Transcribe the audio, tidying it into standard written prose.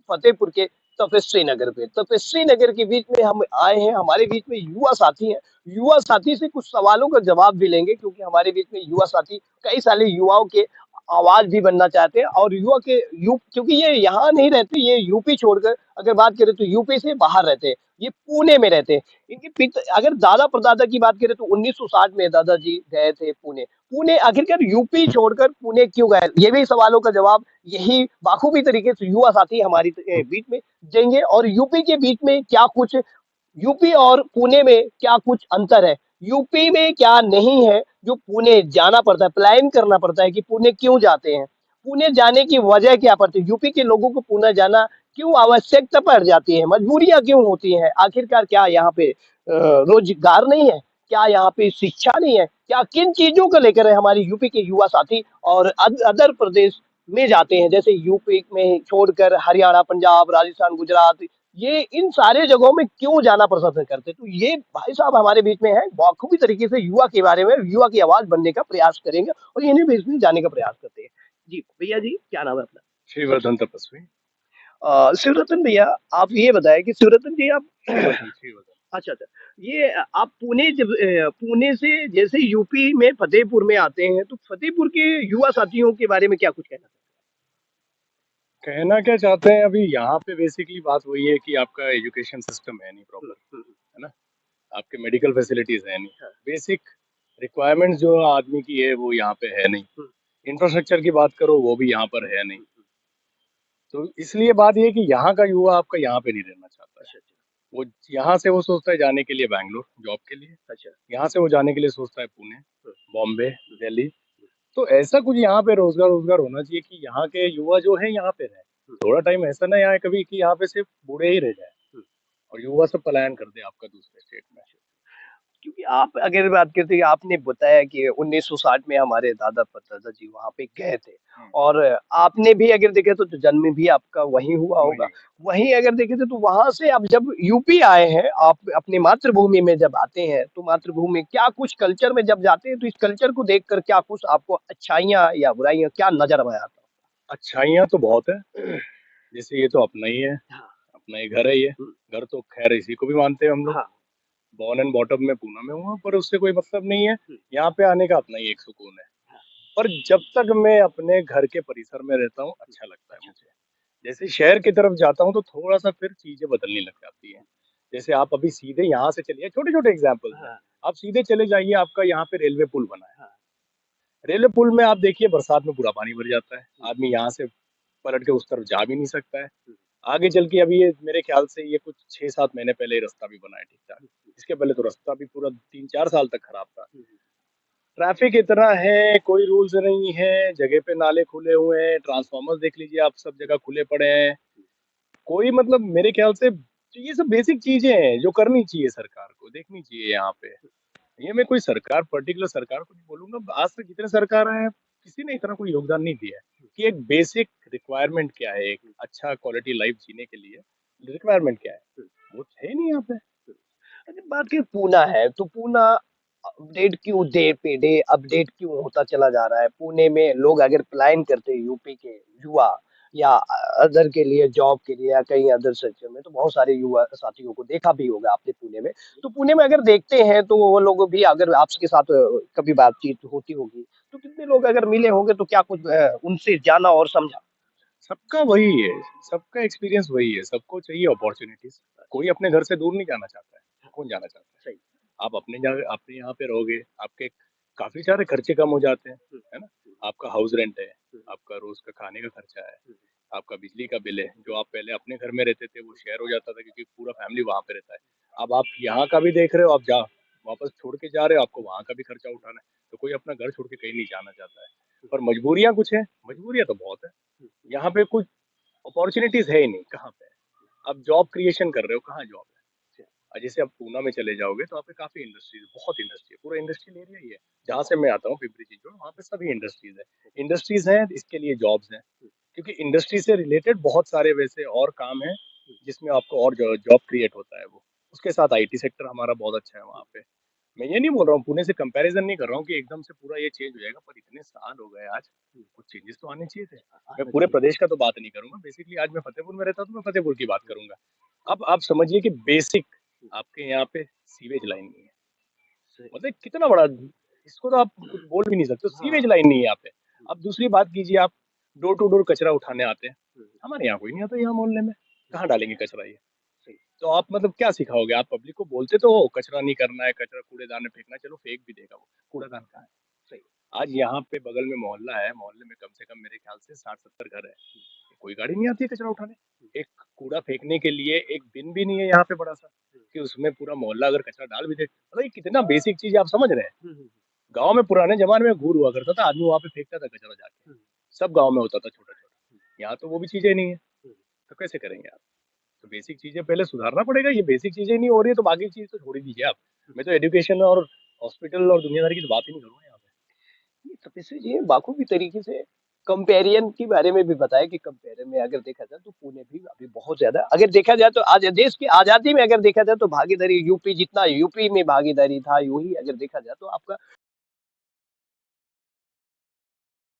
फतेहपुर के तपस्वी नगर पे। तपस्वी नगर के बीच में हम आए हैं, हमारे बीच में युवा साथी हैं। युवा साथी से कुछ सवालों का जवाब भी लेंगे, क्योंकि हमारे बीच में युवा साथी कई सारे युवाओं के आवाज़ भी बनना चाहते हैं, और युवा के यू क्योंकि ये यहाँ नहीं रहते, ये यूपी छोड़कर अगर बात करें तो यूपी से बाहर रहते हैं। ये पुणे में रहते हैं। इनके अगर दादा परदादा की बात करें तो 1960 में दादाजी गए थे पुणे। पुणे आखिरकार यूपी छोड़कर पुणे क्यों गए? ये भी सवालों का जवाब यही बाखूबी तरीके से युवा साथी हमारी बीच में देंगे, और यूपी के बीच में क्या कुछ, यूपी और पुणे में क्या कुछ अंतर है? यूपी में क्या नहीं है जो पुणे जाना पड़ता है, प्लान करना पड़ता है कि पुणे क्यों जाते हैं? पुणे जाने की वजह क्या पड़ती है? यूपी के लोगों को पुणे जाना क्यों आवश्यकता पड़ जाती है? मजबूरियाँ क्यों होती हैं? आखिरकार क्या यहाँ पे रोजगार नहीं है? क्या यहाँ पे शिक्षा नहीं है? क्या किन चीज़ों को लेकर हमारे यूपी के युवा साथी और अदर प्रदेश में जाते हैं? जैसे यूपी में छोड़कर हरियाणा, पंजाब, राजस्थान, गुजरात, ये इन सारे जगहों में क्यों जाना पसंद करते हैं? तो ये भाई साहब हमारे बीच में हैं, बखूबी तरीके से युवा के बारे में, युवा की आवाज़ बनने का प्रयास करेंगे और इन्हीं बीच में जाने का प्रयास करते हैं। जी, भैया जी, क्या नाम है अपना? श्रीवर्धन तपस्वी। शिवरतन भैया, आप ये बताएँ कि शिवरतन जी आप श्रीवर्धन श्रीवर्धन। अच्छा, अच्छा। ये आप पुणे जब पुणे से जैसे यूपी में फतेहपुर में आते हैं, तो फतेहपुर के युवा साथियों के बारे में क्या कुछ कहना कहना क्या चाहते हैं, अभी यहाँ पे बेसिकली बात वही है कि आपका एजुकेशन सिस्टम है नहीं हुँ, प्रॉपर, हुँ, है ना? आपके मेडिकल फैसिलिटीज है नहीं, हाँ, बेसिक रिक्वायरमेंट्स जो आदमी की है वो यहाँ पे है नहीं। हुँ, इंफ्रास्ट्रक्चर की बात करो वो भी यहाँ पर है नहीं। हुँ, हुँ। तो इसलिए बात ये है कि यहाँ का युवा आपका यहाँ पे नहीं रहना चाहता है। अच्छा, अच्छा, वो यहाँ से वो सोचता है जाने के लिए बैंगलोर जॉब के लिए, अच्छा। यहाँ से वो जाने के लिए सोचता है पुणे, हुँ, बॉम्बे, हुँ, दिल्ली। हुँ, तो ऐसा कुछ यहाँ पे रोजगार रोजगार होना चाहिए कि यहाँ के युवा जो है यहाँ पे रहे। हुँ, थोड़ा टाइम ऐसा ना आए कभी कि यहाँ पे सिर्फ बूढ़े ही रह जाए हुँ। और युवा सब पलायन कर दे आपका दूसरे स्टेट में। क्योंकि आप अगर बात करते हैं, आपने बताया कि 1960 में हमारे दादा परदादा जी वहाँ पे गए थे, हम्म, और आपने भी अगर देखे तो जन्म भी आपका वहीं हुआ होगा। वही। वहीं अगर देखे तो वहाँ से आप जब यूपी आए हैं, आप अपनी मातृभूमि में जब आते हैं, तो मातृभूमि में क्या कुछ कल्चर में जब जाते हैं, तो इस कल्चर को देखकर क्या कुछ आपको अच्छाइयाँ या बुराइयाँ क्या नज़र में आता अच्छाइयाँ तो बहुत है, जैसे ये तो अपना ही है, है? हाँ, अपना ही घर है ये। हुँ, घर तो खैर इसी को भी मानते हैं हम लोग। हाँ, बॉर्न एंड बॉटम में पूना में हुआ, पर उससे कोई मतलब नहीं है। हुँ, यहाँ पे आने का अपना ही एक सुकून है। हाँ, पर जब तक मैं अपने घर के परिसर में रहता हूँ हुँ, अच्छा लगता है अच्छा, मुझे। जैसे शहर की तरफ जाता हूँ तो थोड़ा सा फिर चीजें बदलने लग जाती हैं। जैसे आप अभी सीधे यहाँ से चलिए, छोटे छोटे एग्जाम्पल्स हैं। हाँ, आप सीधे चले जाइए, आपका यहाँ पे रेलवे पुल बना है। हाँ, रेलवे पुल में आप देखिए बरसात में पूरा पानी भर जाता है, हुँ, आदमी यहाँ से पलट के उस तरफ जा भी नहीं सकता है। हुँ, आगे चल के अभी ये मेरे ख्याल से ये कुछ 6-7 महीने पहले ही रास्ता भी बना है ठीक ठाक। हुँ, इसके पहले तो रास्ता भी पूरा 3-4 साल तक खराब था। हुँ, हुँ, ट्रैफिक इतना है, कोई रूल्स नहीं है, जगह पे नाले खुले हुए हैं, ट्रांसफार्मर देख लीजिए आप, सब जगह खुले पड़े हैं। कोई मतलब मेरे ख्याल से तो ये सब बेसिक चीजें हैं जो करनी चाहिए, सरकार को देखनी चाहिए यहाँ पे। ये मैं कोई सरकार, पर्टिकुलर सरकार को नहीं बोलूंगा, आज तक जितने सरकार आए हैं किसी ने इतना कोई योगदान नहीं दिया है कि एक बेसिक रिक्वायरमेंट क्या है, एक अच्छा क्वालिटी लाइफ जीने के लिए रिक्वायरमेंट क्या है, हुँ। वो है नहीं यहाँ पे। अगर बात करें पूना है, तो पूना अपडेट क्यों डे पे डे अपडेट क्यों होता चला जा रहा है? पुणे में लोग अगर पलायन करते हैं, यूपी के युवा या अदर के लिए, जॉब के लिए या कहीं अदर सेक्टर में, तो बहुत सारे युवा साथियों को देखा भी होगा आपने पुणे में। तो पुणे में अगर देखते हैं तो वो लोग भी, अगर आपके साथ कभी बातचीत होती होगी, तो कितने लोग अगर मिले होंगे तो क्या कुछ उनसे जाना और समझा? सबका वही है, सबका एक्सपीरियंस वही है, सबको चाहिए अपॉर्चुनिटीज। कोई अपने घर से दूर नहीं जाना चाहता है, कौन जाना चाहता सही। है? आप अपने जगह अपने यहाँ पे रहोगे, आपके काफी सारे खर्चे कम हो जाते हैं, हुँ, है ना? हुँ, आपका हाउस रेंट है, हुँ, आपका रोज का खाने का खर्चा है, हुँ, आपका बिजली का बिल है, जो आप पहले अपने घर में रहते थे वो शेयर हो जाता था क्योंकि पूरा फैमिली वहाँ पे रहता है। अब आप यहाँ का भी देख रहे हो, आप जा वापस छोड़ के जा रहे हो, आपको वहाँ का भी खर्चा उठाना है। तो कोई अपना घर छोड़ के कहीं नहीं जाना चाहता है। पर मजबूरियां कुछ है, मजबूरियां तो बहुत है। हुँ, यहाँ पे कुछ अपॉर्चुनिटीज है ही नहीं, कहाँ पे है? आप जॉब क्रिएशन कर रहे हो, कहाँ जॉब है? अच्छा, जैसे आप पूना में चले जाओगे तो आप पे काफी इंडस्ट्रीज, बहुत इंडस्ट्री है, पूरा इंडस्ट्रियल एरिया ही है। जहाँ से मैं आता हूँ पिंपरी चिंचवड, वहाँ पे सभी इंडस्ट्रीज है, इंडस्ट्रीज हैं, इसके लिए जॉब्स हैं। हुँ, क्योंकि इंडस्ट्री से रिलेटेड बहुत सारे वैसे और काम है हुँ, जिसमें आपको और जॉब क्रिएट होता है वो। उसके साथ आईटी सेक्टर हमारा बहुत अच्छा है हुँ, वहाँ पे। मैं ये नहीं बोल रहा हूँ, पुणे से कंपैरिजन नहीं कर रहा हूँ कि एकदम से पूरा ये चेंज हो जाएगा, पर इतने साल हो गए आज, कुछ चेंजेस तो आने चाहिए थे। मैं आना पूरे चाहिए। प्रदेश का तो बात नहीं करूंगा, बेसिकली आज मैं फतेहपुर में रहता हूं, तो मैं फतेहपुर की बात करूंगा। अब आप समझिए कि बेसिक आपके यहाँ पे सीवेज लाइन नहीं है। सही। मतलब कितना बड़ा, इसको तो आप कुछ बोल भी नहीं सकते, सीवेज हाँ। लाइन नहीं है यहाँ पे। अब दूसरी बात कीजिए, आप डोर टू डोर कचरा उठाने आते हैं, हमारे यहाँ कोई नहीं आता, यहाँ मोहल्ले में कहाँ डालेंगे कचरा ये? सही। तो आप मतलब क्या सिखाओगे? आप पब्लिक को बोलते तो हो कचरा नहीं करना है, कचरा कूड़ेदान में फेंकना है, चलो फेंक भी देगा वो, कूड़ेदान कहाँ है? सही। आज यहाँ पे बगल में मोहल्ला है, मोहल्ले में कम से कम मेरे ख्याल से 60-70 घर है, कोई गाड़ी नहीं आती है कचरा उठाने। एक कूड़ा फेंकने के लिए एक बिन भी नहीं है यहाँ पे बड़ा सा, कि उसमें पूरा मोहल्ला अगर कचरा डाल भी दे। मतलब ये कितना बेसिक चीज है, आप समझ रहे हैं? गांव में पुराने जमाने में घूर हुआ करता था, आदमी वहां पे फेंकता था कचरा जाके, सब गांव में होता था छोटा छोटा। यहाँ तो वो भी चीजें नहीं है, तो कैसे करेंगे आप? तो बेसिक चीजें पहले सुधारना पड़ेगा, ये बेसिक चीजें नहीं हो रही है तो बाकी चीज तो छोड़ ही दीजिए आप। मैं तो एजुकेशन और हॉस्पिटल और दुनियादारी की तो बात ही नहीं करूंगा यहाँ ये तपस्वी जी बाखूबी तरीके से कंपेरियन के बारे में भी बताया कि कंपेरियन में अगर देखा जाए तो पुणे भी अभी बहुत ज्यादा, अगर देखा जाए तो आज देश की आजादी में अगर देखा जाए तो भागीदारी यूपी जितना यूपी में भागीदारी था, यूं ही अगर देखा जाए तो आपका